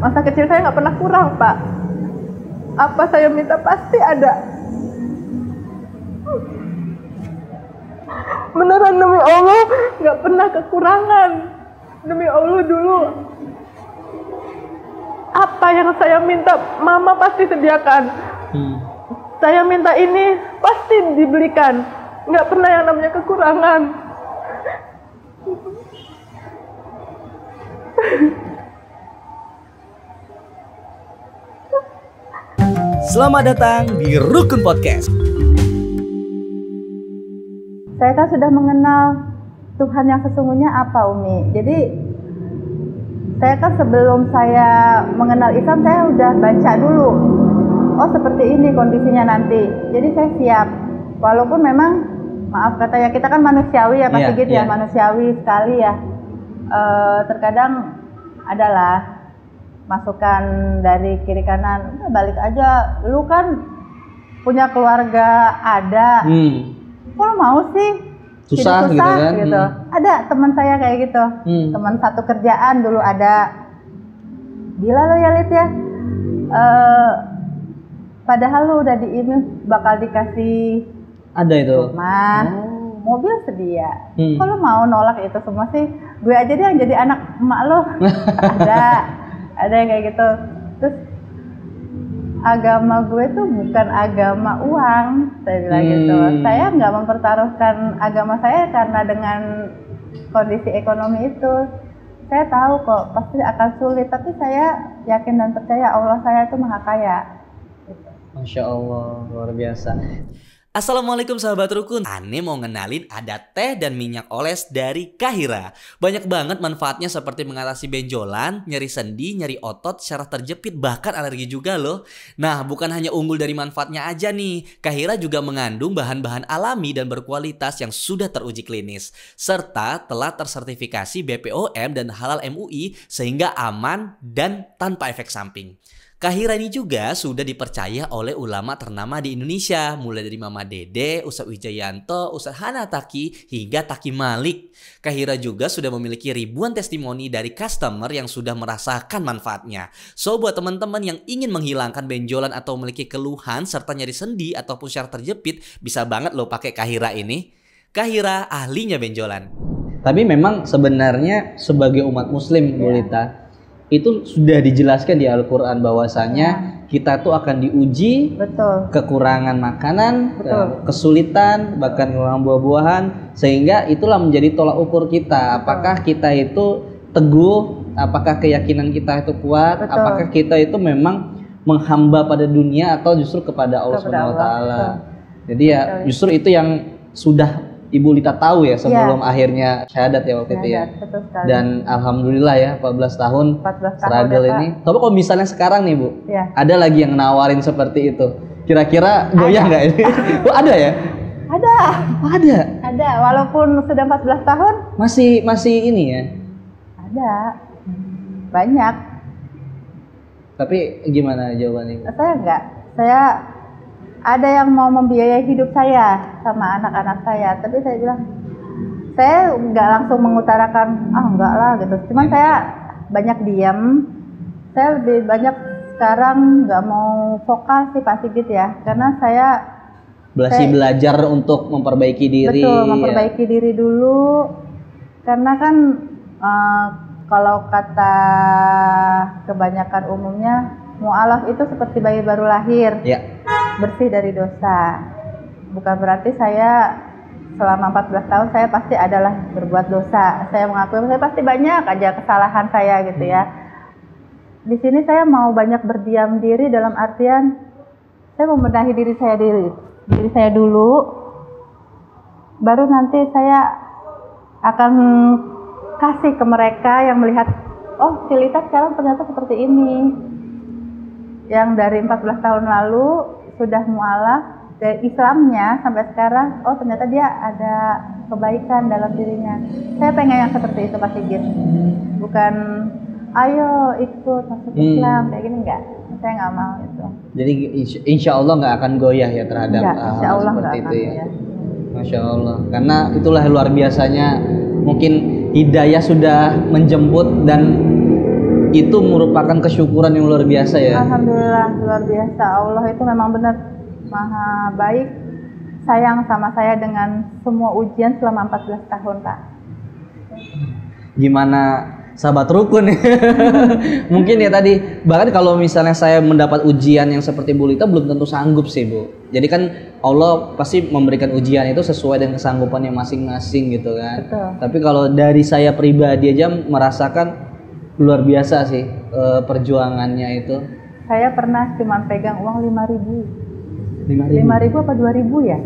Masa kecil saya nggak pernah kurang, Pak. Apa saya minta pasti ada. Beneran demi Allah, nggak pernah kekurangan. Demi Allah dulu. Apa yang saya minta, Mama pasti sediakan. Saya minta ini, pasti dibelikan. Nggak pernah yang namanya kekurangan. Selamat datang di Rukun Podcast. Saya kan sudah mengenal Tuhan yang sesungguhnya apa, Umi. Jadi saya kan sebelum saya mengenal Islam, saya udah baca dulu. Oh, seperti ini kondisinya nanti. Jadi saya siap. Walaupun memang, maaf kata ya, kita kan manusiawi ya, pasti gitu ya, manusiawi sekali ya. Terkadang adalah masukan dari kiri kanan, balik aja, lu kan punya keluarga ada, kok lu mau sih susah gitu kan? Gitu. Ada teman saya kayak gitu, teman satu kerjaan dulu ada, gila lo ya Lid ya, padahal lu udah diiming bakal dikasih ada itu rumah, mobil sedia, kok lu mau nolak itu semua sih? Gue aja deh yang jadi anak emak lo. ada yang kayak gitu. Terus agama gue tuh bukan agama uang, saya bilang gitu. Saya nggak mempertaruhkan agama saya karena dengan kondisi ekonomi itu. Saya tahu kok pasti akan sulit, tapi saya yakin dan percaya Allah saya itu maha kaya. Masya Allah, luar biasa. Assalamualaikum sahabat rukun. Ane mau ngenalin ada teh dan minyak oles dari Kahira. Banyak banget manfaatnya seperti mengatasi benjolan, nyeri sendi, nyeri otot, syaraf terjepit, bahkan alergi juga loh. Nah, bukan hanya unggul dari manfaatnya aja nih. Kahira juga mengandung bahan-bahan alami dan berkualitas yang sudah teruji klinis. Serta telah tersertifikasi BPOM dan Halal MUI sehingga aman dan tanpa efek samping. Kahira ini juga sudah dipercaya oleh ulama ternama di Indonesia, mulai dari Mama Dede, Ustadz Wijayanto, Ustadz Hanataki, hingga Taki Malik. Kahira juga sudah memiliki ribuan testimoni dari customer yang sudah merasakan manfaatnya. So, buat teman-teman yang ingin menghilangkan benjolan atau memiliki keluhan serta nyeri sendi ataupun syaraf terjepit, bisa banget loh pakai Kahira ini. Kahira ahlinya benjolan. Tapi memang sebenarnya sebagai umat muslim, Bu Lita, itu sudah dijelaskan di Al-Quran bahwasanya kita tuh akan diuji, kekurangan makanan, kesulitan, bahkan kekurangan buah-buahan, sehingga itulah menjadi tolak ukur kita. Apakah kita itu teguh, apakah keyakinan kita itu kuat, apakah kita itu memang menghamba pada dunia atau justru kepada Allah Subhanahu wa taala. Jadi ya justru itu yang sudah Ibu Lita tahu ya sebelum akhirnya syahadat ya waktu itu ya. Dan alhamdulillah ya 14 tahun struggle ini. Tapi kalau misalnya sekarang nih Bu, ada lagi yang nawarin seperti itu, kira-kira goyah nggak ini? Oh, ada ya? Ada. Oh, ada. Ada, walaupun sudah 14 tahun. Masih ini ya? Ada, banyak. Tapi gimana jawabannya? Saya enggak. Saya ada yang mau membiayai hidup saya sama anak-anak saya, tapi saya bilang saya nggak langsung mengutarakan enggak lah gitu. Cuman saya banyak diam. Saya lebih banyak sekarang nggak mau vokal sih Pak Sigit ya, karena saya belajar untuk memperbaiki diri. Betul, memperbaiki diri dulu. Karena kan kalau kata kebanyakan umumnya, mu'alaf itu seperti bayi baru lahir. Bersih dari dosa. Bukan berarti saya selama 14 tahun saya pasti adalah berbuat dosa. Saya mengakui saya pasti banyak aja kesalahan saya gitu ya. Di sini saya mau banyak berdiam diri dalam artian saya membenahi diri saya dulu. Baru nanti saya akan kasih ke mereka yang melihat, oh si Lita sekarang ternyata seperti ini. Yang dari 14 tahun lalu sudah mualaf dari Islamnya sampai sekarang, oh ternyata dia ada kebaikan dalam dirinya. Saya pengen yang seperti itu Pak Sigit. Bukan ayo ikut masuk Islam kayak gini, enggak. Saya nggak mau itu. Jadi insya Allah nggak akan goyah ya terhadap hal seperti itu ya. Masya Allah. Karena itulah luar biasanya. Mungkin hidayah sudah menjemput dan itu merupakan kesyukuran yang luar biasa ya. Alhamdulillah, luar biasa. Allah itu memang benar maha baik, sayang sama saya dengan semua ujian selama 14 tahun, Pak. Gimana sahabat rukun ya? Mungkin ya tadi, bahkan kalau misalnya saya mendapat ujian yang seperti Bu Lita belum tentu sanggup sih Bu. Jadi kan Allah pasti memberikan ujian itu sesuai dengan kesanggupannya masing-masing gitu kan. Betul. Tapi kalau dari saya pribadi aja merasakan luar biasa sih perjuangannya itu. Saya pernah cuma pegang uang 5.000. 5.000 apa 2.000 ya?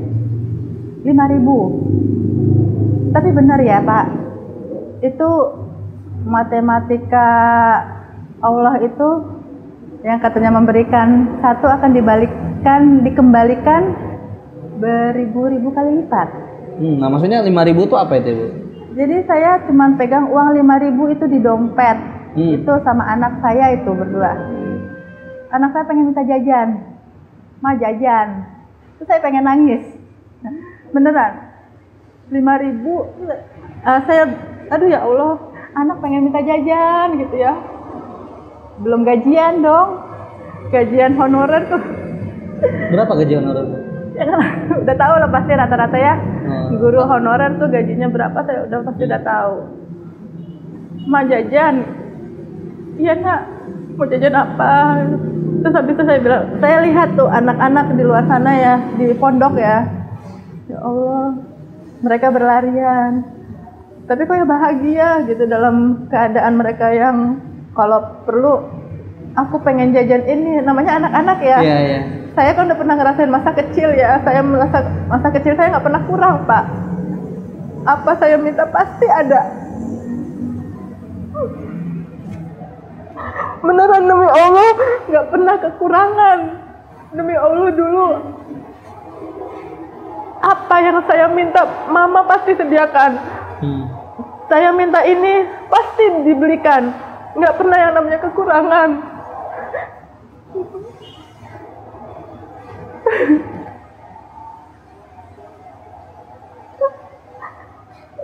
5.000. Tapi benar ya Pak, itu matematika Allah itu yang katanya memberikan satu akan dikembalikan beribu-ribu kali lipat. Nah maksudnya 5.000 itu apa itu Bu? Jadi saya cuma pegang uang 5.000 itu di dompet. Itu sama anak saya itu berdua. Anak saya pengen minta jajan, Ma jajan. Terus saya pengen nangis. Beneran. 5.000 saya, aduh ya Allah, anak pengen minta jajan gitu ya. Belum gajian dong. Gajian honorer tuh. Berapa gaji honorer? Ya kan, udah tahu lah pasti rata-rata ya. Guru honorer tuh gajinya berapa saya pasti udah tahu. Ma jajan. Iya nak, mau jajan apa? Terus habis itu saya bilang, saya lihat tuh anak-anak di luar sana ya, di pondok ya. Ya Allah, mereka berlarian. Tapi kok ya bahagia gitu dalam keadaan mereka yang kalau perlu aku pengen jajan ini, namanya anak-anak ya. Iya, iya. Saya kan udah pernah ngerasain masa kecil ya, saya merasa masa kecil saya nggak pernah kurang Pak. Apa saya minta pasti ada. Beneran demi Allah nggak pernah kekurangan. Demi Allah dulu. Apa yang saya minta Mama pasti sediakan. Saya minta ini pasti dibelikan. Nggak pernah yang namanya kekurangan.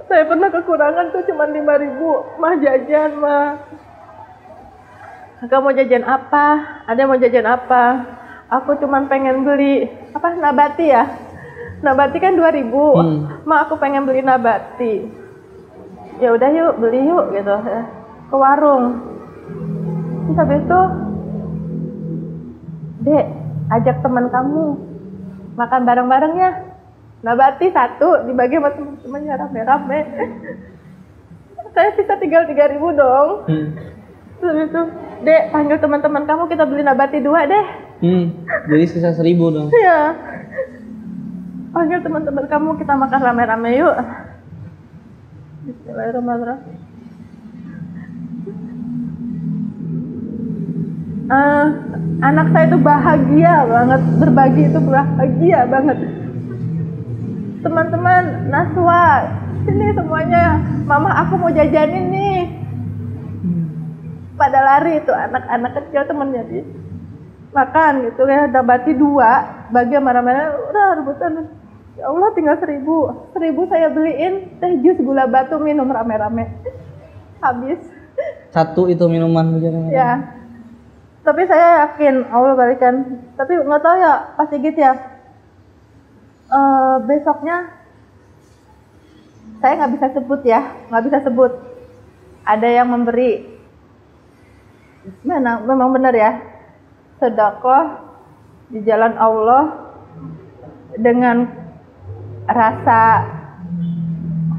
Saya pernah kekurangan tuh cuma 5.000. Mah jajan mah. Kakak mau jajan apa? Ada mau jajan apa? Aku cuma pengen beli apa nabati ya? Nabati kan 2.000. Ma aku pengen beli nabati. Ya udah yuk beli yuk gitu ya. Ke warung. Terus habis itu, Dek, ajak teman kamu makan bareng-bareng ya. Nabati 1 dibagi sama teman-temannya rame-rame. Saya sisa tinggal 3.000 dong. Terus itu, Dek, panggil teman-teman kamu kita beli nabati 2 deh. Jadi sisa 1.000 dong. Iya. Panggil teman-teman kamu kita makan rame-rame yuk. Bismillahirrahmanirrahim. Anak saya itu bahagia banget, berbagi itu bahagia banget. Teman-teman, Naswa, sini semuanya, Mama aku mau jajanin nih. Pada lari itu anak-anak kecil temennya di makan gitu ya, nabati 2 bagi marah-marah udah rebutan. Ya Allah tinggal 1.000 saya beliin teh jus gula batu minum rame-rame habis 1 itu minuman begitu ya. Tapi saya yakin Allah balikan, tapi nggak tahu ya pasti gitu ya. Besoknya saya nggak bisa sebut ada yang memberi. Memang benar ya, sedekah di jalan Allah dengan rasa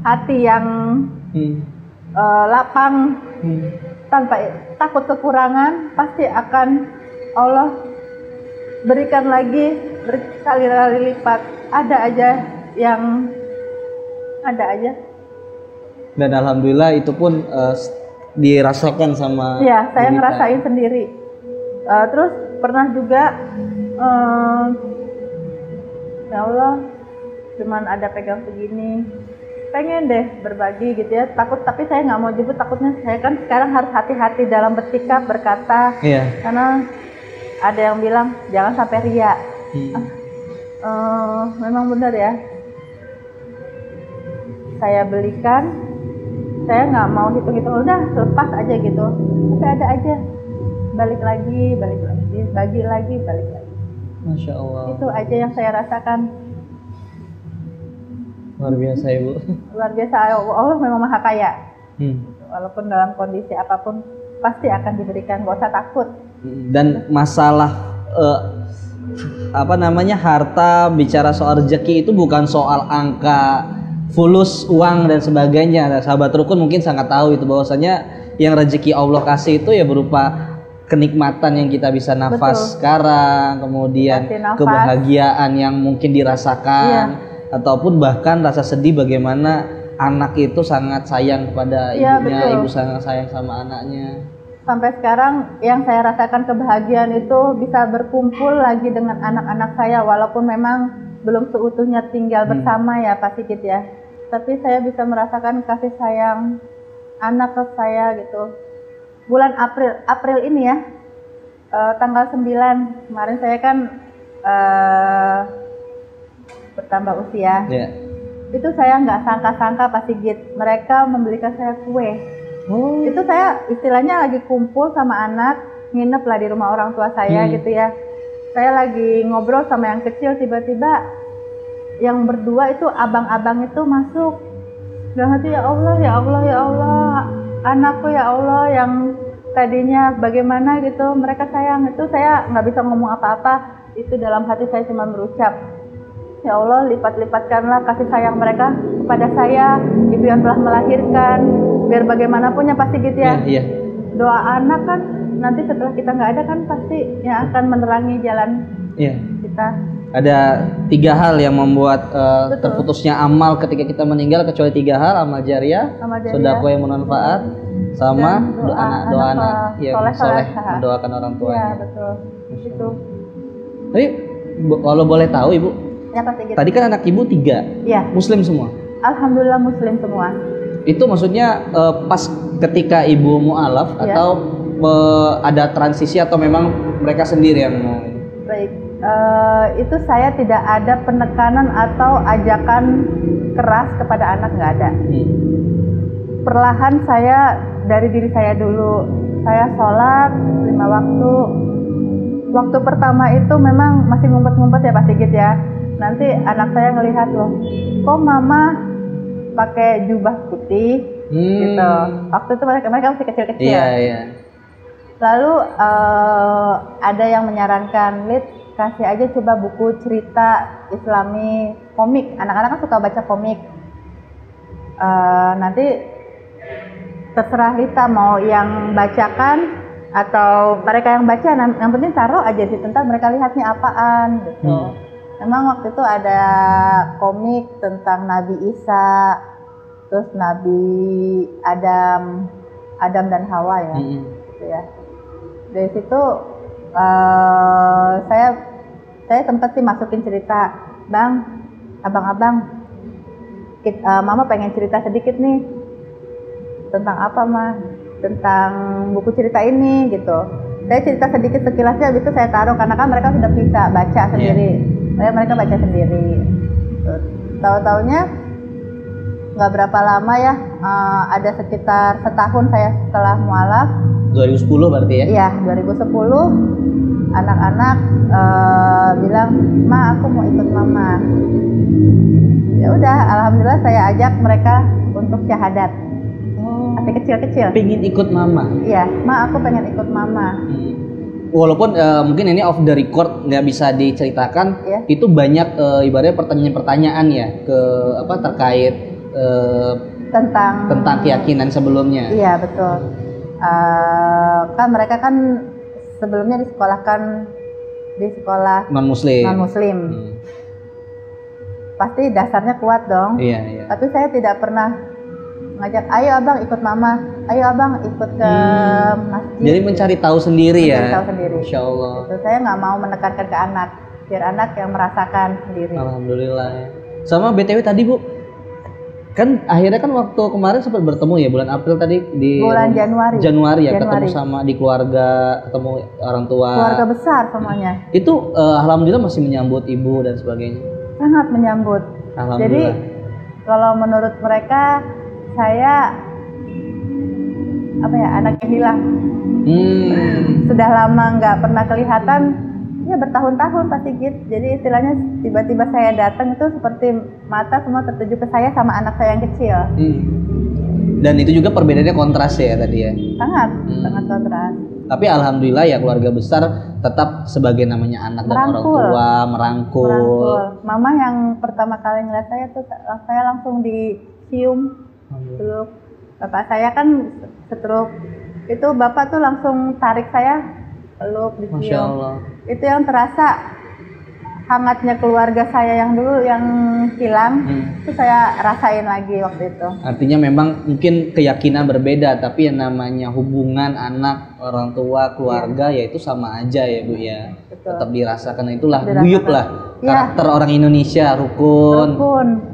hati yang lapang, tanpa takut kekurangan, pasti akan Allah berikan lagi berkali-kali lipat. Ada aja. Dan alhamdulillah itu pun dirasakan sama. Iya, saya ngerasain sendiri. Terus pernah juga, ya Allah, cuman ada pegang segini, pengen deh berbagi gitu ya. Tapi saya nggak mau jemput, takutnya saya kan sekarang harus hati-hati dalam bersikap, berkata. Iya. Karena ada yang bilang jangan sampai ria. Memang benar ya. Saya belikan saya nggak mau hitung-hitung, udah lepas aja gitu. Tapi ada aja balik lagi, bagi lagi, balik lagi. Masya Allah. Itu aja yang saya rasakan. Luar biasa Ibu. Luar biasa, Allah memang maha kaya. Walaupun dalam kondisi apapun pasti akan diberikan, gak usah takut. Dan masalah harta, bicara soal rezeki itu bukan soal angka, fulus, uang dan sebagainya. Nah, sahabat rukun mungkin sangat tahu itu bahwasanya yang rezeki Allah kasih itu ya berupa kenikmatan yang kita bisa nafas sekarang, kemudian kebahagiaan yang mungkin dirasakan, ataupun bahkan rasa sedih bagaimana anak itu sangat sayang kepada ibunya, ibu sangat sayang sama anaknya. Sampai sekarang yang saya rasakan kebahagiaan itu bisa berkumpul lagi dengan anak-anak saya, walaupun memang belum seutuhnya tinggal bersama ya Pak Sigit ya. Tapi saya bisa merasakan kasih sayang anak ke saya gitu. Bulan April ini ya, tanggal 9 kemarin saya kan bertambah usia. Itu saya nggak sangka-sangka Pak Sigit, mereka membelikan saya kue. Itu saya istilahnya lagi kumpul sama anak, nginep lah di rumah orang tua saya gitu ya. Saya lagi ngobrol sama yang kecil, tiba-tiba yang berdua itu abang-abang itu masuk. Bilang hati, ya Allah, ya Allah, ya Allah, anakku ya Allah yang tadinya bagaimana gitu, mereka sayang. Itu saya nggak bisa ngomong apa-apa, itu dalam hati saya cuma berucap, ya Allah, lipat-lipatkanlah kasih sayang mereka kepada saya, ibu yang telah melahirkan, biar bagaimanapun ya pasti gitu ya. Doa anak kan nanti setelah kita nggak ada kan pasti yang akan menerangi jalan kita. Ada 3 hal yang membuat terputusnya amal ketika kita meninggal, kecuali 3 hal: amal jariah, sedekah yang bermanfaat, sama doa anak yang soleh mendoakan orang tuanya. Iya betul. Itu. Tapi kalau boleh tahu Ibu, ya, gitu. Tadi kan anak Ibu 3, Muslim semua? Alhamdulillah Muslim semua. Itu maksudnya pas ketika Ibu mu'alaf atau ada transisi atau memang mereka sendiri yang mau? Baik, itu saya tidak ada penekanan atau ajakan keras kepada anak, nggak ada. Perlahan saya dari diri saya dulu, saya sholat 5 waktu. Waktu pertama itu memang masih ngumpet-ngumpet ya Pak Sigit ya. Nanti anak saya ngelihat, loh, kok mama pakai jubah putih gitu. Waktu itu mereka masih kecil-kecil. Lalu ada yang menyarankan, Lid, kasih aja coba buku cerita Islami, komik. Anak-anak kan suka baca komik. Nanti terserah Lita mau yang bacakan atau mereka yang baca. Yang penting taruh aja sih, tentang mereka lihatnya apaan gitu. Memang waktu itu ada komik tentang Nabi Isa, terus Nabi Adam dan Hawa ya, gitu ya. Dari situ saya sempat sih masukin cerita, Bang, abang-abang, Mama pengen cerita sedikit nih. Tentang apa, Ma? Tentang buku cerita ini gitu. Saya cerita sedikit sekilasnya, habis itu saya taruh karena kan mereka sudah bisa baca sendiri. Mereka baca sendiri. Tahu-taunya nggak berapa lama ya, ada sekitar setahun saya setelah mualaf. 2010 berarti ya? Iya, 2010 anak-anak bilang, Ma, aku mau ikut Mama. Ya udah, alhamdulillah saya ajak mereka untuk syahadat. Masih kecil-kecil. Pengen ikut Mama? Iya, Ma, aku pengen ikut Mama. Walaupun mungkin ini off the record nggak bisa diceritakan, itu banyak ibaratnya pertanyaan-pertanyaan ya terkait tentang keyakinan sebelumnya. Iya betul. Kan mereka kan sebelumnya disekolahkan di sekolah non muslim. Pasti dasarnya kuat dong. Iya. Tapi saya tidak pernah ngajak, ayo abang ikut mama, ayo abang ikut ke masjid. Jadi mencari tahu sendiri ya. Mencari tahu sendiri. Insya Allah. Itu saya nggak mau menekankan ke anak, biar anak yang merasakan sendiri. Alhamdulillah ya. Sama BTW tadi Bu, kan akhirnya kan waktu kemarin sempat bertemu ya bulan April tadi di bulan Januari ya, ketemu sama di keluarga, ketemu orang tua. Keluarga besar semuanya. Itu alhamdulillah masih menyambut ibu dan sebagainya. Sangat menyambut. Jadi kalau menurut mereka saya apa ya, anak yang hilang. Sudah lama nggak pernah kelihatan, ya bertahun-tahun Pak Sigit. Jadi istilahnya tiba-tiba saya datang itu seperti mata semua tertuju ke saya sama anak saya yang kecil. Dan itu juga perbedaannya kontras ya tadi ya? Sangat kontras. Tapi alhamdulillah ya keluarga besar tetap sebagai namanya anak dan orang tua merangkul. Mama yang pertama kali ngeliat saya tuh saya langsung dicium, peluk. Bapak saya kan stroke, itu bapak tuh langsung tarik saya, peluk, dicium. Masya Allah. Itu yang terasa hangatnya keluarga saya yang dulu yang hilang, itu saya rasain lagi waktu itu. Artinya memang mungkin keyakinan berbeda, tapi yang namanya hubungan anak, orang tua, keluarga ya itu sama aja ya Bu ya. Betul. Tetap dirasakan, itulah guyup lah karakter orang Indonesia, rukun.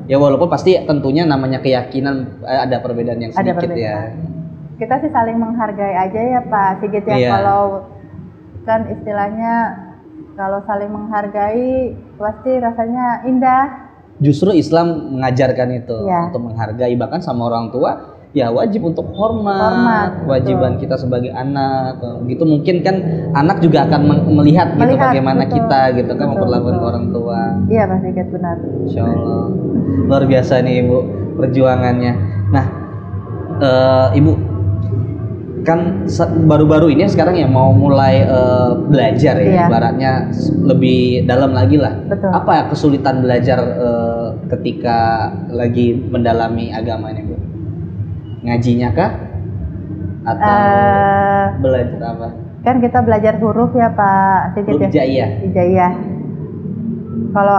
Ya walaupun pasti tentunya namanya keyakinan ada perbedaan yang sedikit ya. Kita sih saling menghargai aja ya Pak Sigit ya. Kalau kan istilahnya kalau saling menghargai pasti rasanya indah. Justru Islam mengajarkan itu untuk menghargai, bahkan sama orang tua ya wajib untuk hormat kewajiban kita sebagai anak. Gitu mungkin kan anak juga akan melihat gitu bagaimana kita gitu kan memperlakukan orang tua. Iya Pak Sigit, benar. Insya Allah luar biasa nih Ibu perjuangannya. Nah Ibu kan baru-baru ini sekarang ya mau mulai belajar ya, ibaratnya lebih dalam lagi lah. Betul. Apa ya kesulitan belajar ketika lagi mendalami agama ini Bu? Ngajinya kah? Atau belajar apa? Kan kita belajar huruf ya Pak Sigit ya. Hijaiyah. Kalau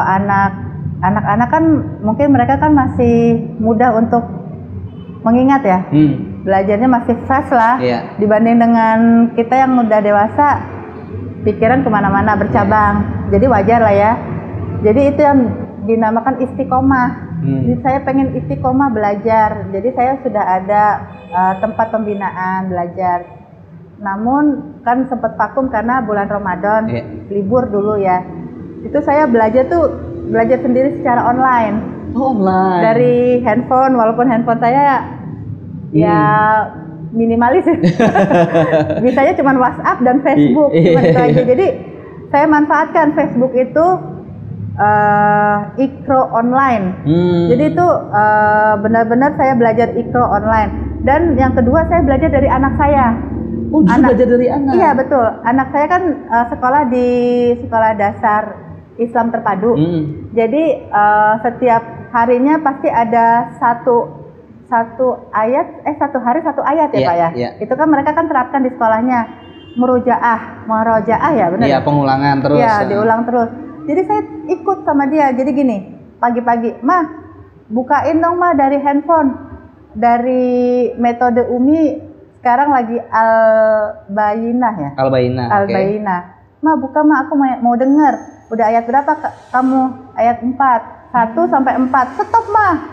anak-anak kan mungkin mereka kan masih mudah untuk mengingat ya. Belajarnya masih fresh lah dibanding dengan kita yang udah dewasa, pikiran kemana-mana bercabang. Jadi wajar lah ya. Jadi itu yang dinamakan istiqomah. Jadi saya pengen istiqomah belajar. Jadi saya sudah ada tempat pembinaan belajar. Namun kan sempat vakum karena bulan Ramadan, libur dulu ya. Itu saya belajar sendiri secara online. Online. Dari handphone, walaupun handphone saya ya minimalis. Bisanya cuma WhatsApp dan Facebook, cuma itu aja. Jadi saya manfaatkan Facebook itu Iqro online. Jadi itu benar-benar saya belajar Iqro online. Dan yang kedua saya belajar dari anak saya. Belajar dari anak? Iya betul. Anak saya kan sekolah di sekolah dasar Islam Terpadu. Jadi setiap harinya pasti ada satu ayat, satu hari satu ayat ya Pak ya. Itu kan mereka kan terapkan di sekolahnya murojaah ya benar. Iya, pengulangan terus. Iya, diulang terus. Jadi saya ikut sama dia. Jadi gini, pagi-pagi, "Mah, bukain dong Mah dari handphone. Dari metode Umi sekarang lagi Al-Bayinah ya." Al-Bayinah. "Mah, buka Mah, aku mau denger. Udah ayat berapa kamu?" Ayat 4. 1 sampai 4. "Stop Mah."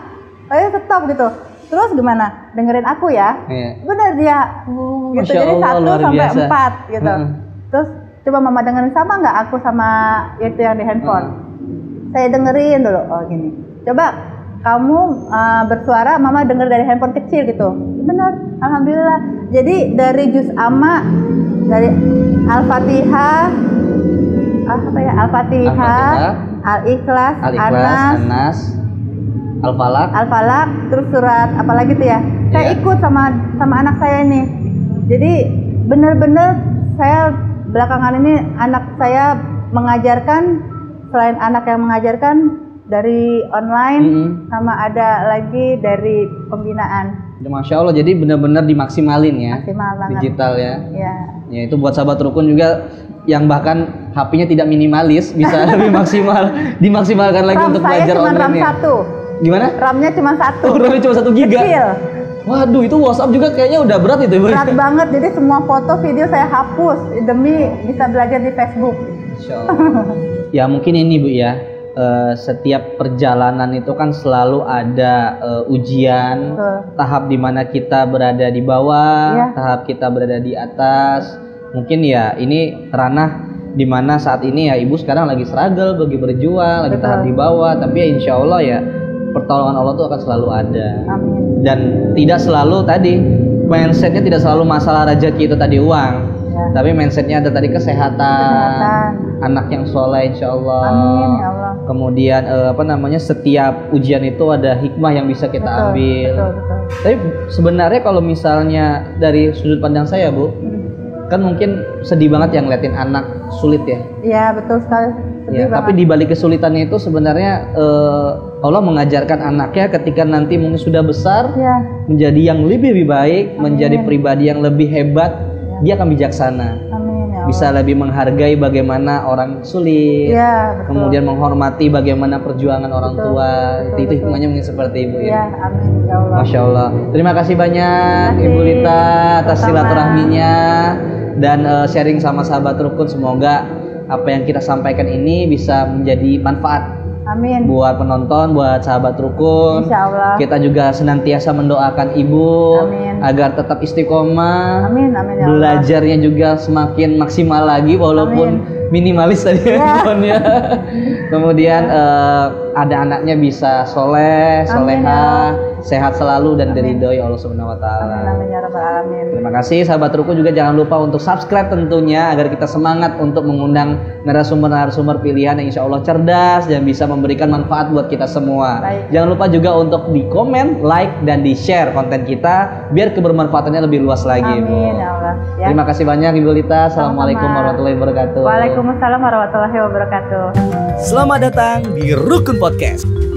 Ayo stop gitu. Terus gimana? Dengerin aku ya. Bener dia. Gitu. Jadi 1 sampai 4 gitu. Terus coba Mama dengerin, sama nggak aku sama itu yang di handphone? Saya dengerin dulu. Oh gini. Coba kamu bersuara, Mama denger dari handphone kecil gitu. Bener. Alhamdulillah. Jadi dari juz amma, dari Al-Fatihah, Al-Fatihah, Al-Ikhlas, An-Nas, Al-Falaq, terus surat apalagi tuh ya. Saya ikut sama anak saya ini. Jadi benar-benar saya belakangan ini anak saya mengajarkan, selain anak yang mengajarkan dari online, sama ada lagi dari pembinaan. Masya Allah, jadi benar-benar dimaksimalin ya. Maksimal banget. Digital ya. Ya itu buat sahabat rukun juga yang bahkan HP-nya tidak minimalis, bisa lebih maksimal, dimaksimalkan lagi untuk belajar online ya. Gimana? RAM-nya cuma 1. RAM-nya cuma 1 giga. Kecil. Waduh, itu WhatsApp juga kayaknya udah berat itu. Berat banget. Jadi semua foto, video saya hapus demi bisa belajar di Facebook. Insyaallah. Ya mungkin ini Bu ya. Setiap perjalanan itu kan selalu ada ujian, tahap dimana kita berada di bawah, tahap kita berada di atas. Mungkin ya ini ranah dimana saat ini ya Ibu sekarang lagi struggle, lagi berjuang, lagi tahap di bawah. Tapi ya insya Allah ya pertolongan Allah itu akan selalu ada. Amin. Dan tidak selalu tadi mindsetnya tidak selalu masalah rezeki itu tadi uang, tapi mindsetnya ada tadi kesehatan, anak yang soleh insya Allah. Amin ya Allah. Kemudian setiap ujian itu ada hikmah yang bisa kita ambil. Betul. Tapi sebenarnya kalau misalnya dari sudut pandang saya Bu, kan mungkin sedih banget yang ngeliatin anak sulit ya. Iya betul sekali. Ya, tapi di balik kesulitannya itu sebenarnya Allah mengajarkan anaknya ketika nanti mungkin sudah besar menjadi yang lebih baik, menjadi pribadi yang lebih hebat, dia akan bijaksana. Amin ya Allah. Bisa lebih menghargai bagaimana orang sulit, kemudian menghormati bagaimana perjuangan orang tua. Itu hikmahnya mungkin seperti Ibu ya. Amin ya Allah. Masya Allah. Terima kasih banyak Ibu Lita atas silaturahminya dan sharing sama sahabat rukun. Semoga apa yang kita sampaikan ini bisa menjadi manfaat. Amin. Buat penonton, buat sahabat rukun. Insya Allah. Kita juga senantiasa mendoakan Ibu agar tetap istiqomah. Amin ya Allah. Belajarnya juga semakin maksimal lagi walaupun minimalis tadi handphonenya. Kemudian ada anaknya bisa soleh, soleha, sehat selalu dan diridhoi Allah Subhanahu wa taala. Amin ya rabbal alamin. Terima kasih sahabat Rukun, juga jangan lupa untuk subscribe tentunya agar kita semangat untuk mengundang narasumber-narasumber pilihan yang insya Allah cerdas dan bisa memberikan manfaat buat kita semua. Jangan lupa juga untuk di komen, like dan di share konten kita biar kebermanfaatannya lebih luas lagi. Amin ya Allah. Terima kasih banyak Ibu Lita. Assalamualaikum warahmatullahi wabarakatuh. Waalaikumsalam warahmatullahi wabarakatuh. Selamat datang di Rukun Podcast.